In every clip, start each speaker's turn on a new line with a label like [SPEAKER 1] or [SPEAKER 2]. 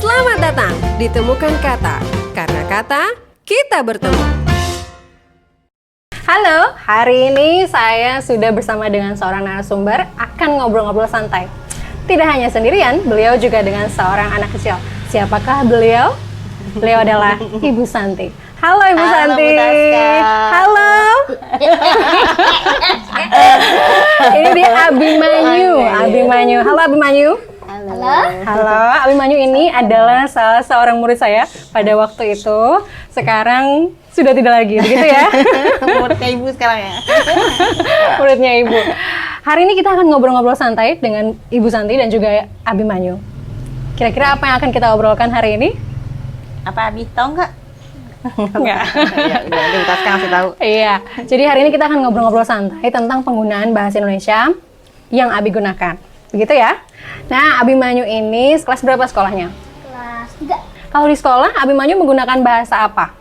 [SPEAKER 1] Selamat datang di Temukan Kata, karena kata kita bertemu.
[SPEAKER 2] Halo, hari ini saya sudah bersama dengan seorang narasumber akan ngobrol-ngobrol santai. Tidak hanya sendirian, beliau juga dengan seorang anak kecil. Siapakah beliau? Beliau adalah Ibu Santi. Halo Ibu Santi. Halo. Ini dia Abimanyu. Halo Abimanyu. Halo, Abimanyu ini adalah salah seorang murid saya pada waktu itu. Sekarang sudah tidak lagi, begitu ya?
[SPEAKER 3] Muridnya Ibu sekarang ya?
[SPEAKER 2] Muridnya Ibu. Hari ini kita akan ngobrol-ngobrol santai dengan Ibu Santi dan juga Abimanyu. Kira-kira apa yang akan kita obrolkan hari ini?
[SPEAKER 3] Apa Abi tahu nggak?
[SPEAKER 2] Enggak.
[SPEAKER 3] Ya, udah kita sekarang kasih tahu.
[SPEAKER 2] Iya, jadi hari ini kita akan ngobrol-ngobrol santai tentang penggunaan bahasa Indonesia yang Abi gunakan. Begitu ya? Nah, Abimanyu ini kelas berapa sekolahnya?
[SPEAKER 4] Kelas 3.
[SPEAKER 2] Kalau di sekolah, Abimanyu menggunakan bahasa apa?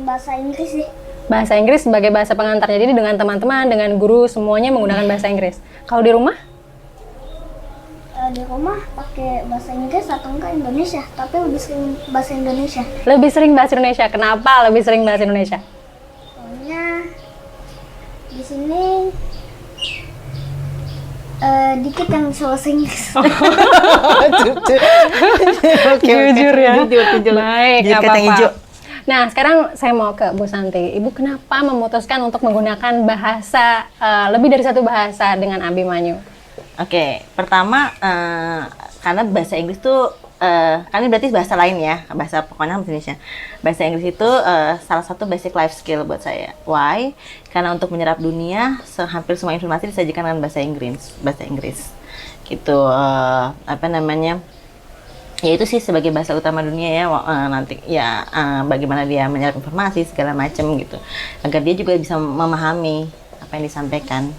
[SPEAKER 4] Bahasa Inggris sih.
[SPEAKER 2] Bahasa Inggris sebagai bahasa pengantarnya. Jadi dengan teman-teman, dengan guru, semuanya menggunakan bahasa Inggris. Kalau di rumah?
[SPEAKER 4] Di rumah pakai bahasa Inggris atau enggak Indonesia, tapi lebih sering bahasa Indonesia.
[SPEAKER 2] Lebih sering bahasa Indonesia. Kenapa lebih sering bahasa Indonesia?
[SPEAKER 4] Soalnya di sini dikit yang bisa bahasa Inggris.
[SPEAKER 2] Jujur ya.
[SPEAKER 3] Jujur.
[SPEAKER 2] Baik,
[SPEAKER 3] Jadi
[SPEAKER 2] nggak
[SPEAKER 3] kacang
[SPEAKER 2] apa-apa.
[SPEAKER 3] hijau.
[SPEAKER 2] Nah, sekarang saya mau ke Bu Santi. Ibu kenapa memutuskan untuk menggunakan bahasa, lebih dari satu bahasa dengan Abimanyu?
[SPEAKER 3] Oke, pertama karena bahasa Inggris tuh kan ini berarti bahasa lain ya, bahasa pokoknya bahasa Indonesia. Bahasa Inggris itu salah satu basic life skill buat saya. Why? Karena untuk menyerap dunia, hampir semua informasi disajikan dengan bahasa Inggris. Gitu, apa namanya? Ya itu sih sebagai bahasa utama dunia ya, nanti ya bagaimana dia menyerap informasi segala macam gitu, agar dia juga bisa memahami apa yang disampaikan.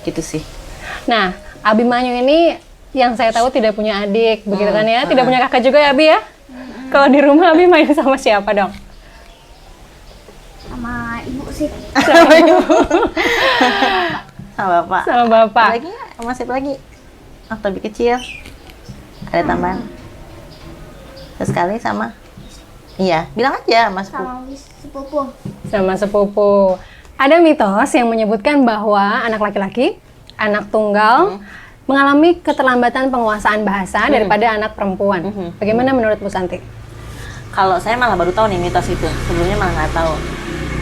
[SPEAKER 3] Gitu sih.
[SPEAKER 2] Nah, Abimanyu ini yang saya tahu tidak punya adik, begitu kan ya? Tidak punya kakak juga ya, Abi ya? Kalau di rumah Abi main sama siapa dong?
[SPEAKER 4] Sama ibu sih.
[SPEAKER 3] Sama bapak.
[SPEAKER 2] Sama bapak.
[SPEAKER 3] Lagi masih lagi. Waktu lebih kecil. Ada tambahan. Sekali sama. Iya, bilang aja Mas Bu.
[SPEAKER 4] Sama sepupu.
[SPEAKER 2] Sama sepupu. Ada mitos yang menyebutkan bahwa anak laki-laki, anak tunggal, mengalami keterlambatan penguasaan bahasa daripada anak perempuan. Bagaimana menurut Bu Santi?
[SPEAKER 3] Kalau saya malah baru tahu nih mitos itu. Sebelumnya malah nggak tahu.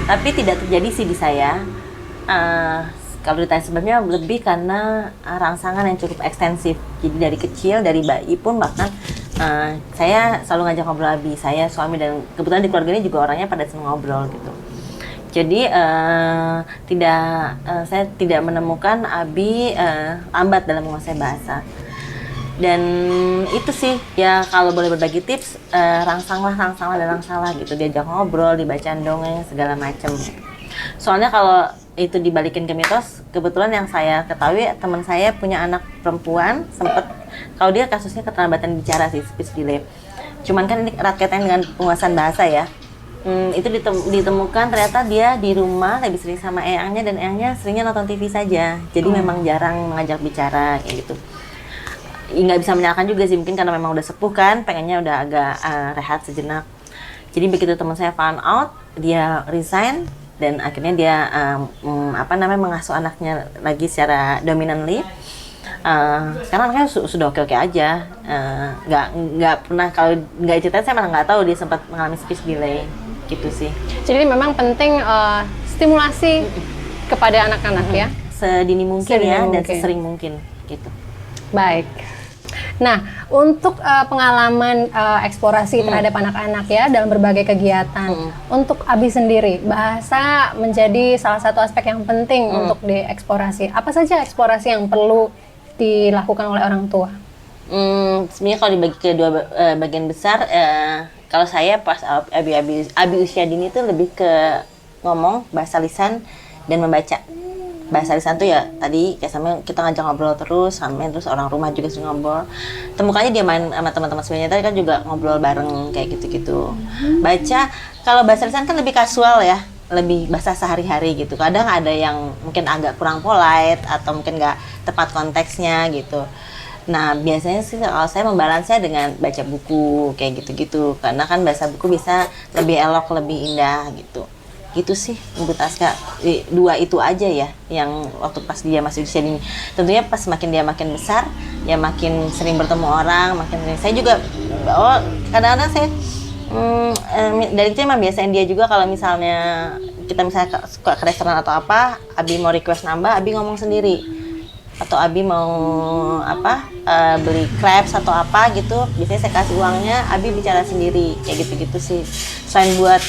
[SPEAKER 3] Tapi tidak terjadi sih di saya. Kalau ditanya sebabnya lebih karena rangsangan yang cukup ekstensif. Jadi dari kecil, dari bayi pun bahkan saya selalu ngajak ngobrol Abi. Saya, suami, dan kebetulan di keluarga ini juga orangnya pada senang ngobrol gitu. Jadi saya tidak menemukan Abi lambat dalam menguasai bahasa. Dan itu sih ya, kalau boleh berbagi tips, rangsanglah gitu, diajak ngobrol, dibacaan dongeng segala macam. Soalnya kalau itu dibalikin ke mitos, kebetulan yang saya ketahui teman saya punya anak perempuan, sempet kalau dia kasusnya keterlambatan bicara sih, speech delay. Cuman kan ini erat kaitannya dengan penguasaan bahasa ya. Itu ditemukan ternyata dia di rumah lebih sering sama eyangnya, dan eyangnya seringnya nonton TV saja. Jadi memang jarang mengajak bicara kayak gitu. Nggak bisa menyalahkan juga sih, mungkin karena memang udah sepuh kan, pengennya udah agak rehat sejenak. Jadi begitu teman saya found out, dia resign, dan akhirnya dia mengasuh anaknya lagi secara dominantly. Sekarang anaknya sudah oke aja, nggak pernah, kalau nggak ceritain saya malah nggak tahu dia sempat mengalami speech delay gitu sih.
[SPEAKER 2] Jadi memang penting stimulasi kepada anak-anak ya?
[SPEAKER 3] Sedini mungkin dan sesering mungkin gitu.
[SPEAKER 2] Baik. Nah, untuk pengalaman eksplorasi terhadap anak-anak ya dalam berbagai kegiatan, untuk Abi sendiri, bahasa menjadi salah satu aspek yang penting untuk dieksplorasi. Apa saja eksplorasi yang perlu dilakukan oleh orang tua?
[SPEAKER 3] Sebenarnya kalau dibagi ke dua bagian besar, kalau saya pas Abi usia dini itu lebih ke ngomong, bahasa lisan, dan membaca. Bahasa lisan tuh ya tadi kayak sama kita ngajak ngobrol terus orang rumah juga sering ngobrol. Temukannya dia main sama teman-teman sebenarnya tadi kan juga ngobrol bareng kayak gitu-gitu. Baca, kalau bahasa lisan kan lebih kasual ya, lebih bahasa sehari-hari gitu. Kadang ada yang mungkin agak kurang polite atau mungkin nggak tepat konteksnya gitu. Nah, biasanya sih kalau saya membalansnya dengan baca buku kayak gitu-gitu. Karena kan bahasa buku bisa lebih elok, lebih indah gitu. Gitu sih untuk Aska. Dua itu aja ya yang waktu pas dia masih usia dini. Tentunya pas makin dia makin besar, ya makin sering bertemu orang, makin sering. Saya juga kadang-kadang saya dari itu emang biasain dia juga kalau misalnya kita misalnya suka ke restoran atau apa, Abi mau request nambah, Abi ngomong sendiri. Atau Abi mau beli crepes atau apa gitu, biasanya saya kasih uangnya, Abi bicara sendiri kayak gitu-gitu sih. Selain buat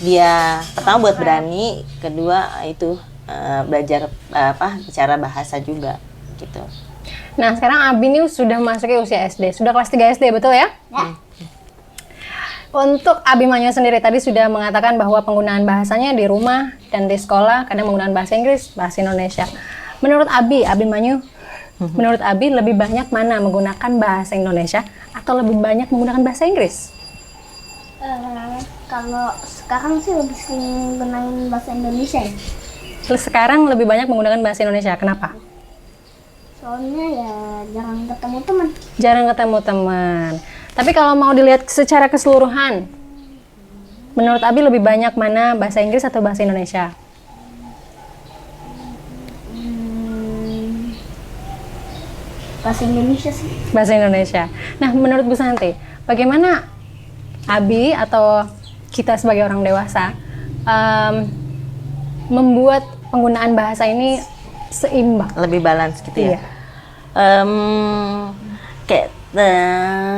[SPEAKER 3] dia pertama buat berani, kedua itu belajar bicara bahasa juga gitu.
[SPEAKER 2] Nah, sekarang Abi ini sudah masuk ke usia SD, sudah kelas 3 SD, betul ya? Untuk Abimanyu sendiri tadi sudah mengatakan bahwa penggunaan bahasanya di rumah dan di sekolah kadang menggunakan bahasa Inggris, bahasa Indonesia. Menurut Abimanyu, menurut Abi lebih banyak mana menggunakan bahasa Indonesia atau lebih banyak menggunakan bahasa Inggris?
[SPEAKER 4] Kalau sekarang sih lebih sering gunain bahasa Indonesia ya.
[SPEAKER 2] Sekarang lebih banyak menggunakan bahasa Indonesia, kenapa?
[SPEAKER 4] Soalnya ya jarang ketemu teman.
[SPEAKER 2] Jarang ketemu teman. Tapi kalau mau dilihat secara keseluruhan, menurut Abi lebih banyak mana bahasa Inggris atau bahasa Indonesia?
[SPEAKER 4] Bahasa Indonesia sih.
[SPEAKER 2] Bahasa Indonesia. Nah, menurut Bu Santi, bagaimana Abi atau kita sebagai orang dewasa membuat penggunaan bahasa ini seimbang?
[SPEAKER 3] Lebih balance gitu ya.
[SPEAKER 2] Iya.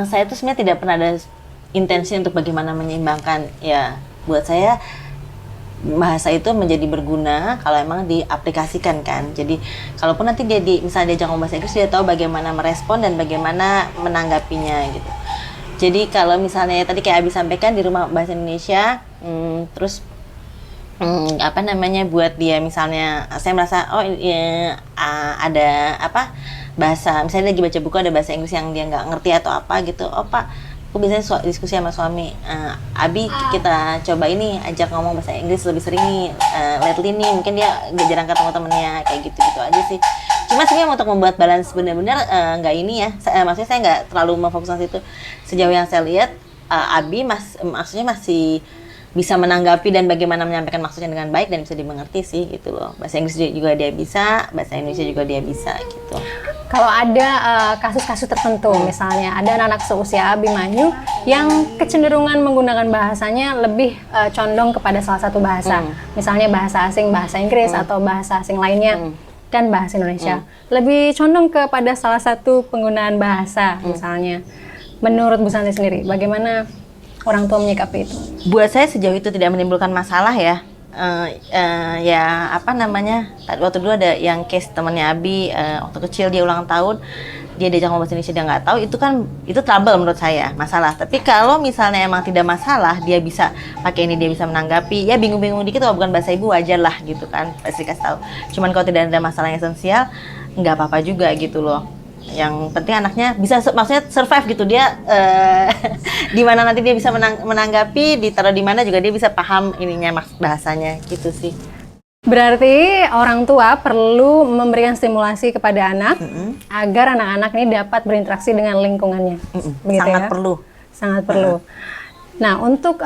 [SPEAKER 3] Saya tuh sebenarnya tidak pernah ada intensi untuk bagaimana menyeimbangkan. Ya, buat saya bahasa itu menjadi berguna kalau emang diaplikasikan kan. Jadi kalaupun nanti dia misalnya diajak ngomong bahasa Inggris, dia tahu bagaimana merespon dan bagaimana menanggapinya gitu. Jadi kalau misalnya tadi kayak Abi sampaikan di rumah bahasa Indonesia, terus buat dia misalnya saya merasa ada bahasa, misalnya lagi baca buku ada bahasa Inggris yang dia nggak ngerti atau apa gitu, Pak, aku biasanya diskusi sama suami, Abi kita coba ini ajak ngomong bahasa Inggris lebih sering nih, lately nih mungkin dia jarang ketemu temennya kayak gitu aja sih. Cuma sebenarnya untuk membuat balance benar-benar nggak ini ya, maksudnya saya nggak terlalu memfokuskan situ. Sejauh yang saya lihat, Abi maksudnya masih bisa menanggapi dan bagaimana menyampaikan maksudnya dengan baik dan bisa dimengerti sih gitu loh. Bahasa Inggris juga dia bisa, bahasa Indonesia juga dia bisa gitu.
[SPEAKER 2] Kalau ada kasus-kasus tertentu, misalnya ada anak-anak seusia Abimanyu yang kecenderungan menggunakan bahasanya lebih condong kepada salah satu bahasa, misalnya bahasa asing, bahasa Inggris atau bahasa asing lainnya, dan bahasa Indonesia, lebih condong kepada salah satu penggunaan bahasa misalnya. Menurut Bu Santi sendiri, bagaimana orang tua menyikapi itu?
[SPEAKER 3] Buat saya sejauh itu tidak menimbulkan masalah ya. Waktu dulu ada yang case temannya Abi, waktu kecil dia ulang tahun, dia diajak ngomong bahasa Indonesia dia nggak tahu, itu trouble menurut saya, masalah. Tapi kalau misalnya emang tidak masalah, dia bisa pakai ini, dia bisa menanggapi, ya bingung-bingung dikit kalau bukan bahasa ibu wajar lah gitu kan, pasti kasih tahu. Cuman kalau tidak ada masalah yang esensial, nggak apa-apa juga gitu loh. Yang penting anaknya bisa maksudnya survive gitu, dia di mana nanti dia bisa menanggapi, ditaruh di mana juga dia bisa paham ininya maksud bahasanya gitu sih.
[SPEAKER 2] Berarti orang tua perlu memberikan stimulasi kepada anak agar anak-anak ini dapat berinteraksi dengan lingkungannya. Begitu
[SPEAKER 3] Sangat
[SPEAKER 2] ya?
[SPEAKER 3] perlu.
[SPEAKER 2] Sangat perlu. Nah, untuk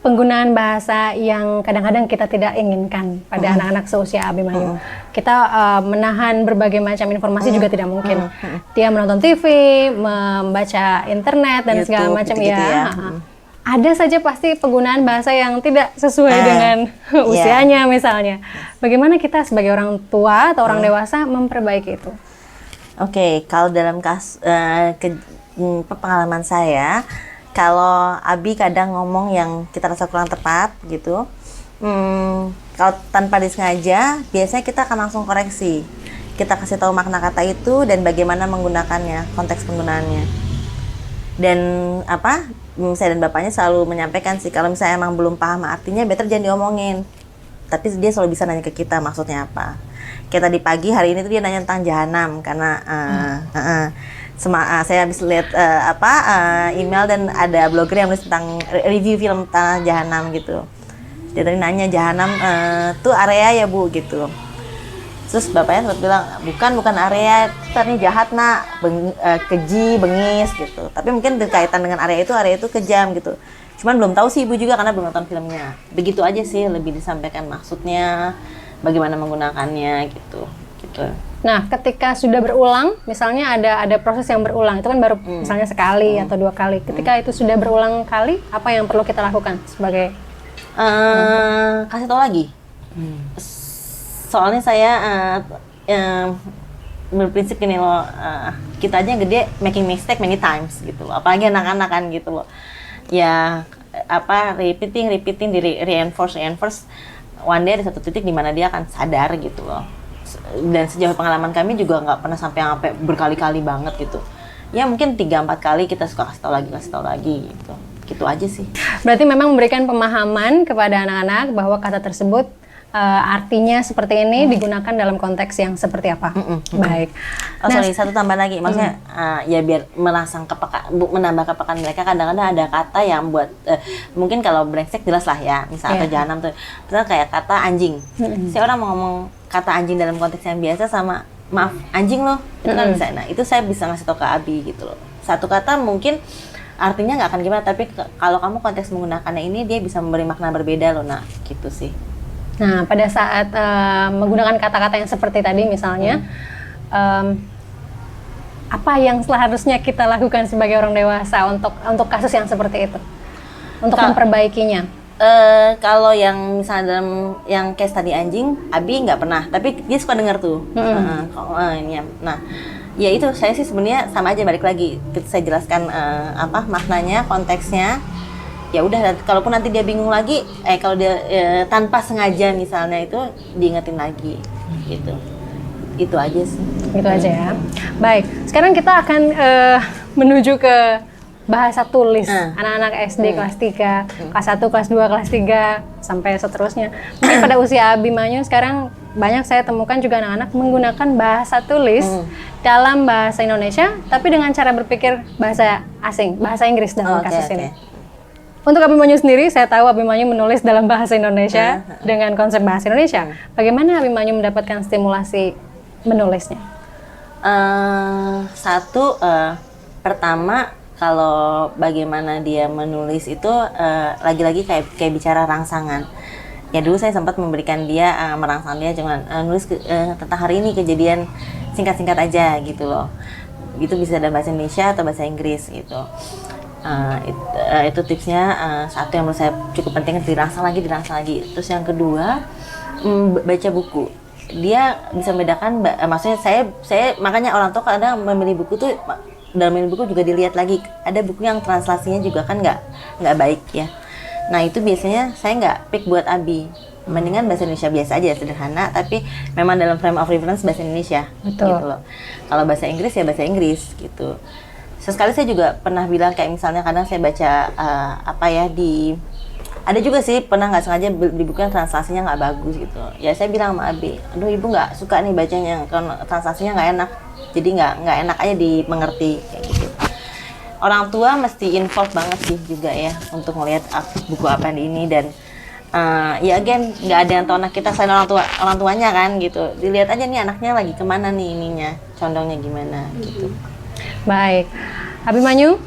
[SPEAKER 2] penggunaan bahasa yang kadang-kadang kita tidak inginkan pada anak-anak seusia Abimanyu. Kita menahan berbagai macam informasi juga tidak mungkin. Dia menonton TV, membaca internet dan
[SPEAKER 3] YouTube,
[SPEAKER 2] segala macam
[SPEAKER 3] gitu-gitu ya.
[SPEAKER 2] Ada saja pasti penggunaan bahasa yang tidak sesuai dengan usianya misalnya. Bagaimana kita sebagai orang tua atau orang dewasa memperbaiki itu?
[SPEAKER 3] Oke, kalau dalam pengalaman saya, kalau Abi kadang ngomong yang kita rasa kurang tepat gitu, kalau tanpa disengaja, biasanya kita akan langsung koreksi. Kita kasih tahu makna kata itu dan bagaimana menggunakannya, konteks penggunaannya. Dan saya dan bapaknya selalu menyampaikan sih, kalau misalnya emang belum paham artinya, better jangan diomongin. Tapi dia selalu bisa nanya ke kita maksudnya apa. Kayak tadi pagi hari ini tuh dia nanya tentang jahanam karena saya habis lihat email dan ada blogger yang nulis tentang review film tentang jahanam gitu. Dia tadi nanya jahanam tuh area ya Bu gitu. Terus bapaknya sempat bilang, bukan area, ntar nih jahat nak, keji, bengis gitu. Tapi mungkin berkaitan dengan area itu kejam gitu. Cuman belum tahu sih ibu juga karena belum nonton filmnya. Begitu aja sih, lebih disampaikan maksudnya, bagaimana menggunakannya gitu.
[SPEAKER 2] Nah, ketika sudah berulang, misalnya ada proses yang berulang, itu kan baru misalnya sekali atau 2 kali. Ketika itu sudah berulang kali, apa yang perlu kita lakukan sebagai
[SPEAKER 3] kasih tahu lagi. Soalnya saya berprinsip gini loh, kita aja yang gede making mistake many times gitu, apalagi anak-anak kan gitu loh. Ya repeating, di reinforce. One day ada satu titik di mana dia akan sadar gitu loh. Dan sejauh pengalaman kami juga nggak pernah sampai berkali-kali banget gitu. Ya mungkin 3-4 kali kita suka kasih tahu lagi gitu aja sih.
[SPEAKER 2] Berarti memang memberikan pemahaman kepada anak-anak bahwa kata tersebut artinya seperti ini digunakan dalam konteks yang seperti apa. Baik.
[SPEAKER 3] Satu tambah lagi, maksudnya ya biar menambah kepekaan mereka. Kadang-kadang ada kata yang buat mungkin kalau brengsek jelas lah ya, misalnya atau jahanam tuh. Misalnya kayak kata anjing. Si orang mau ngomong kata anjing dalam konteks yang biasa sama maaf anjing loh, itu kan bisa. Nah itu saya bisa ngasih tau ke Abi gitu loh. Satu kata mungkin artinya nggak akan gimana, tapi kalau kamu konteks menggunakannya ini dia bisa memberi makna berbeda loh, nah gitu sih.
[SPEAKER 2] Nah, pada saat menggunakan kata-kata yang seperti tadi misalnya, apa yang seharusnya kita lakukan sebagai orang dewasa untuk kasus yang seperti itu? Untuk memperbaikinya?
[SPEAKER 3] Kalau yang misalnya dalam yang case tadi anjing, Abi nggak pernah, tapi dia suka dengar tuh. Nah, ya itu saya sih sebenarnya sama aja, balik lagi. Saya jelaskan maknanya, konteksnya. Ya udah, kalaupun nanti dia bingung lagi, kalau dia tanpa sengaja misalnya itu diingetin lagi, gitu. Itu aja sih.
[SPEAKER 2] Gitu aja ya. Baik, sekarang kita akan menuju ke bahasa tulis. Anak-anak SD kelas 3, kelas 1, kelas 2, kelas 3, sampai seterusnya. Mungkin pada usia Abimanyu sekarang banyak saya temukan juga anak-anak menggunakan bahasa tulis dalam bahasa Indonesia, tapi dengan cara berpikir bahasa asing, bahasa Inggris dalam kasus ini. Untuk Abimanyu sendiri, saya tahu Abimanyu menulis dalam bahasa Indonesia dengan konsep bahasa Indonesia. Bagaimana Abimanyu mendapatkan stimulasi menulisnya?
[SPEAKER 3] Pertama, kalau bagaimana dia menulis itu lagi-lagi kayak bicara rangsangan. Ya dulu saya sempat memberikan dia merangsang dia cuman nulis tentang hari ini kejadian singkat-singkat aja gitu loh. Itu bisa dalam bahasa Indonesia atau bahasa Inggris gitu. Itu tipsnya satu yang menurut saya cukup penting, dirangsang lagi. Terus yang kedua, baca buku. Dia bisa membedakan, maksudnya saya makanya orang tua kadang memilih buku tuh, dalam memilih buku juga dilihat lagi, ada buku yang translasinya juga kan nggak baik ya. Nah itu biasanya saya nggak pick buat Abi, mendingan bahasa Indonesia biasa aja, sederhana, tapi memang dalam frame of reference bahasa Indonesia.
[SPEAKER 2] Betul.
[SPEAKER 3] Gitu loh. Kalau bahasa Inggris ya bahasa Inggris gitu. Sesekali saya juga pernah bilang kayak misalnya kadang saya baca ada juga sih pernah nggak sengaja di buku yang translasinya nggak bagus gitu. Ya saya bilang sama Abi, aduh ibu nggak suka nih bacanya, kalau translasinya nggak enak, jadi nggak enak aja dimengerti kayak gitu. Orang tua mesti involve banget sih juga ya untuk melihat buku apa ini, dan ya again nggak ada yang tahu anak kita selain orang tuanya kan gitu. Dilihat aja nih anaknya lagi kemana nih ininya, condongnya gimana gitu.
[SPEAKER 2] Baik, Abimanyu,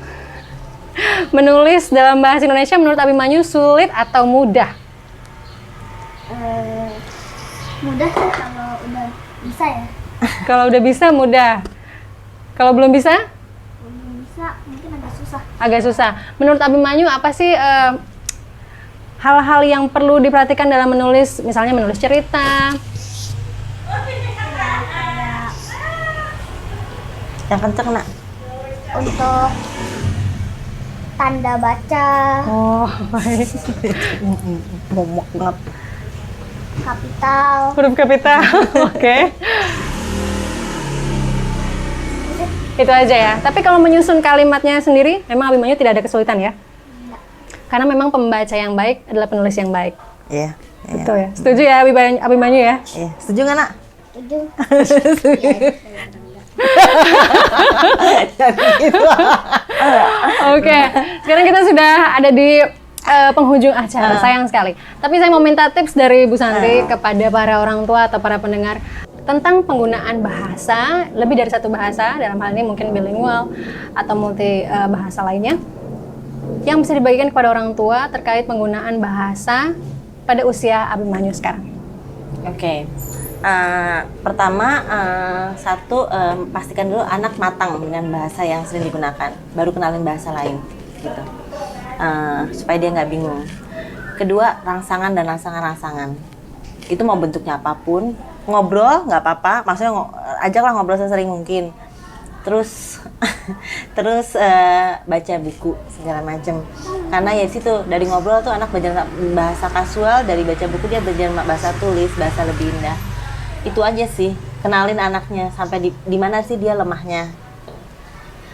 [SPEAKER 2] menulis dalam bahasa Indonesia menurut Abimanyu sulit atau mudah?
[SPEAKER 4] Mudah sih kalau udah bisa ya.
[SPEAKER 2] Kalau udah bisa mudah. Kalau belum bisa?
[SPEAKER 4] Belum bisa mungkin agak susah.
[SPEAKER 2] Agak susah. Menurut Abimanyu apa sih hal-hal yang perlu diperhatikan dalam menulis, misalnya menulis cerita?
[SPEAKER 3] Yang kenceng nak.
[SPEAKER 4] Untuk tanda baca,
[SPEAKER 2] Oh, baik.
[SPEAKER 3] Momok banget.
[SPEAKER 4] kapital,
[SPEAKER 2] Huruf kapital. Oke. Itu aja ya. Tapi kalau menyusun kalimatnya sendiri, memang Abimanyu tidak ada kesulitan ya? Karena memang pembaca yang baik adalah penulis yang baik.
[SPEAKER 3] Iya.
[SPEAKER 2] Betul ya. Setuju ya Abimanyu ya?
[SPEAKER 3] Iya. Setuju nggak nak?
[SPEAKER 4] setuju.
[SPEAKER 2] Oke, sekarang kita sudah ada di penghujung acara, sayang sekali. Tapi saya mau minta tips dari Bu Santi kepada para orang tua atau para pendengar. tentang penggunaan bahasa, lebih dari satu bahasa, dalam hal ini mungkin bilingual atau multi bahasa lainnya, yang bisa dibagikan kepada orang tua terkait penggunaan bahasa pada usia Abimanyu sekarang.
[SPEAKER 3] Oke. Pertama, pastikan dulu anak matang dengan bahasa yang sering digunakan, baru kenalin bahasa lain, gitu. Supaya dia nggak bingung. Kedua, rangsangan dan rangsangan. Itu mau bentuknya apapun, ngobrol nggak apa-apa, maksudnya ajaklah ngobrol sesering mungkin. Terus baca buku segala macam. Karena ya situ dari ngobrol tuh anak belajar bahasa kasual, dari baca buku dia belajar bahasa tulis, bahasa lebih indah. Itu aja sih, kenalin anaknya sampai di mana sih dia lemahnya.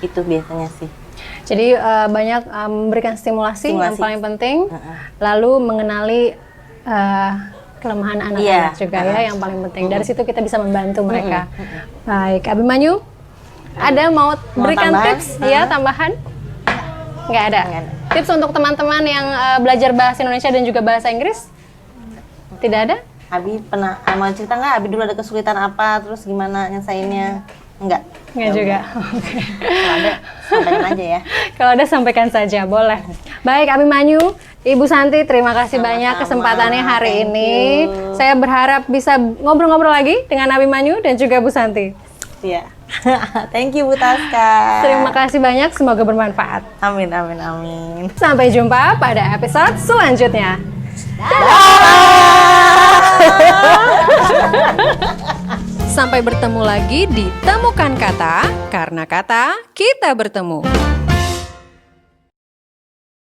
[SPEAKER 3] Itu biasanya sih.
[SPEAKER 2] Jadi banyak memberikan stimulasi yang paling penting, lalu mengenali kelemahan anak-anak juga ya yang paling penting. Dari situ kita bisa membantu mereka. Baik, Abimanyu, ada mau berikan
[SPEAKER 3] tambahan?
[SPEAKER 2] tips ya tambahan? Nggak ada. Tips untuk teman-teman yang belajar bahasa Indonesia dan juga bahasa Inggris? Tidak ada?
[SPEAKER 3] Abi pernah mau cerita nggak? Abi dulu ada kesulitan apa? Terus gimana nyelesainnya? Enggak
[SPEAKER 2] juga. Oke.
[SPEAKER 3] Kalau ada sampaikan aja ya.
[SPEAKER 2] Kalau ada sampaikan saja, boleh. Baik, Abimanyu, Ibu Santi, terima kasih
[SPEAKER 3] Sama-sama.
[SPEAKER 2] banyak kesempatannya hari
[SPEAKER 3] Thank
[SPEAKER 2] ini.
[SPEAKER 3] you.
[SPEAKER 2] Saya berharap bisa ngobrol-ngobrol lagi dengan Abimanyu dan juga Bu Santi.
[SPEAKER 3] Iya. Thank you Bu Taska.
[SPEAKER 2] Terima kasih banyak, semoga bermanfaat.
[SPEAKER 3] Amin.
[SPEAKER 2] Sampai jumpa pada episode selanjutnya.
[SPEAKER 1] Sampai bertemu lagi di Temukan Kata, karena kata kita bertemu.